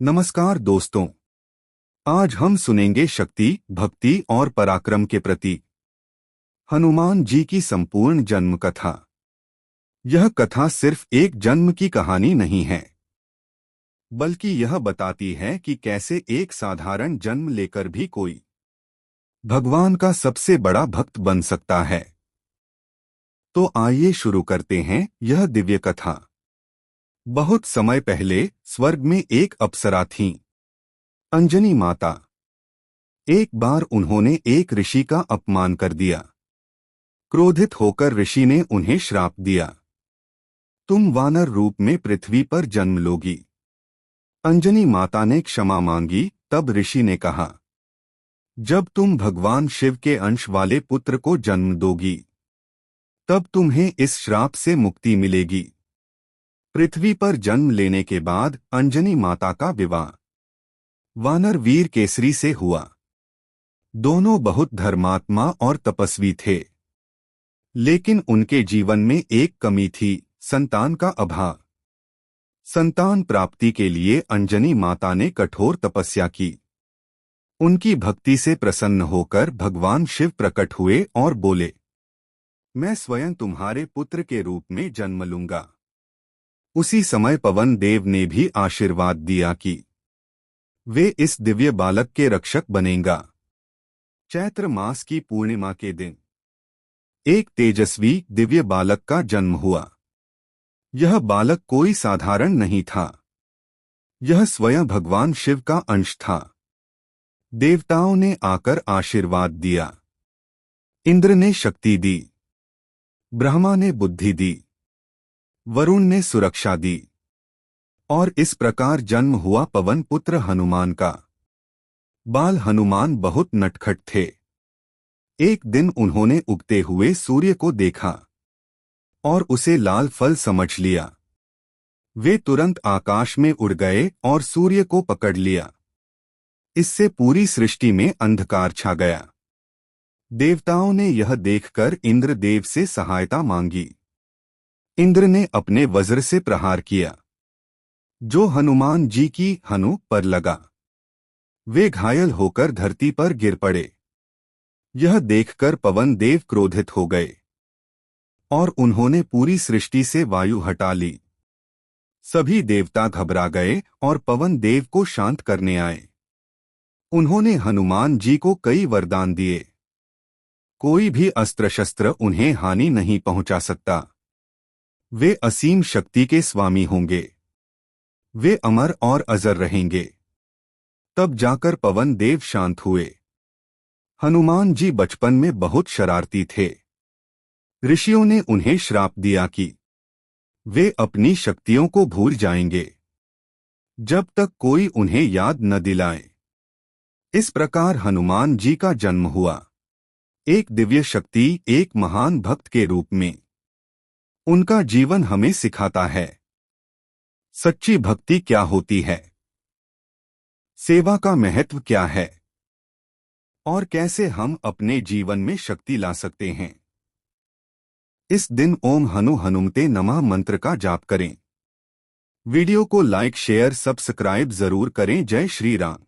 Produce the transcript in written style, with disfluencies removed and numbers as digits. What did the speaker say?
नमस्कार दोस्तों। आज हम सुनेंगे शक्ति, भक्ति और पराक्रम के प्रतीक हनुमान जी की संपूर्ण जन्म कथा। यह कथा सिर्फ एक जन्म की कहानी नहीं है, बल्कि यह बताती है कि कैसे एक साधारण जन्म लेकर भी कोई भगवान का सबसे बड़ा भक्त बन सकता है। तो आइए शुरू करते हैं यह दिव्य कथा। बहुत समय पहले स्वर्ग में एक अप्सरा थीं, अंजनी माता। एक बार उन्होंने एक ऋषि का अपमान कर दिया। क्रोधित होकर ऋषि ने उन्हें श्राप दिया, तुम वानर रूप में पृथ्वी पर जन्म लोगी। अंजनी माता ने क्षमा मांगी। तब ऋषि ने कहा, जब तुम भगवान शिव के अंश वाले पुत्र को जन्म दोगी, तब तुम्हें इस श्राप से मुक्ति मिलेगी। पृथ्वी पर जन्म लेने के बाद अंजनी माता का विवाह वानर वीर केसरी से हुआ। दोनों बहुत धर्मात्मा और तपस्वी थे, लेकिन उनके जीवन में एक कमी थी, संतान का अभाव। संतान प्राप्ति के लिए अंजनी माता ने कठोर तपस्या की। उनकी भक्ति से प्रसन्न होकर भगवान शिव प्रकट हुए और बोले, मैं स्वयं तुम्हारे पुत्र के रूप में जन्म लूंगा। उसी समय पवन देव ने भी आशीर्वाद दिया कि वे इस दिव्य बालक के रक्षक बनेगा। चैत्र मास की पूर्णिमा के दिन एक तेजस्वी दिव्य बालक का जन्म हुआ। यह बालक कोई साधारण नहीं था, यह स्वयं भगवान शिव का अंश था। देवताओं ने आकर आशीर्वाद दिया। इंद्र ने शक्ति दी, ब्रह्मा ने बुद्धि दी, वरुण ने सुरक्षा दी, और इस प्रकार जन्म हुआ पवन पुत्र हनुमान का। बाल हनुमान बहुत नटखट थे। एक दिन उन्होंने उगते हुए सूर्य को देखा और उसे लाल फल समझ लिया। वे तुरंत आकाश में उड़ गए और सूर्य को पकड़ लिया। इससे पूरी सृष्टि में अंधकार छा गया। देवताओं ने यह देखकर इंद्र देव से सहायता मांगी। इंद्र ने अपने वज्र से प्रहार किया, जो हनुमान जी की हनु पर लगा। वे घायल होकर धरती पर गिर पड़े। यह देखकर पवन देव क्रोधित हो गए और उन्होंने पूरी सृष्टि से वायु हटा ली। सभी देवता घबरा गए और पवन देव को शांत करने आए। उन्होंने हनुमान जी को कई वरदान दिए। कोई भी अस्त्र शस्त्र उन्हें हानि नहीं पहुंचा सकता। वे असीम शक्ति के स्वामी होंगे। वे अमर और अजर रहेंगे। तब जाकर पवन देव शांत हुए। हनुमान जी बचपन में बहुत शरारती थे। ऋषियों ने उन्हें श्राप दिया कि वे अपनी शक्तियों को भूल जाएंगे जब तक कोई उन्हें याद न दिलाए। इस प्रकार हनुमान जी का जन्म हुआ, एक दिव्य शक्ति, एक महान भक्त के रूप में। उनका जीवन हमें सिखाता है सच्ची भक्ति क्या होती है, सेवा का महत्व क्या है, और कैसे हम अपने जीवन में शक्ति ला सकते हैं। इस दिन ओम हनु हनुमते नमः मंत्र का जाप करें। वीडियो को लाइक, शेयर, सब्सक्राइब जरूर करें। जय श्री राम।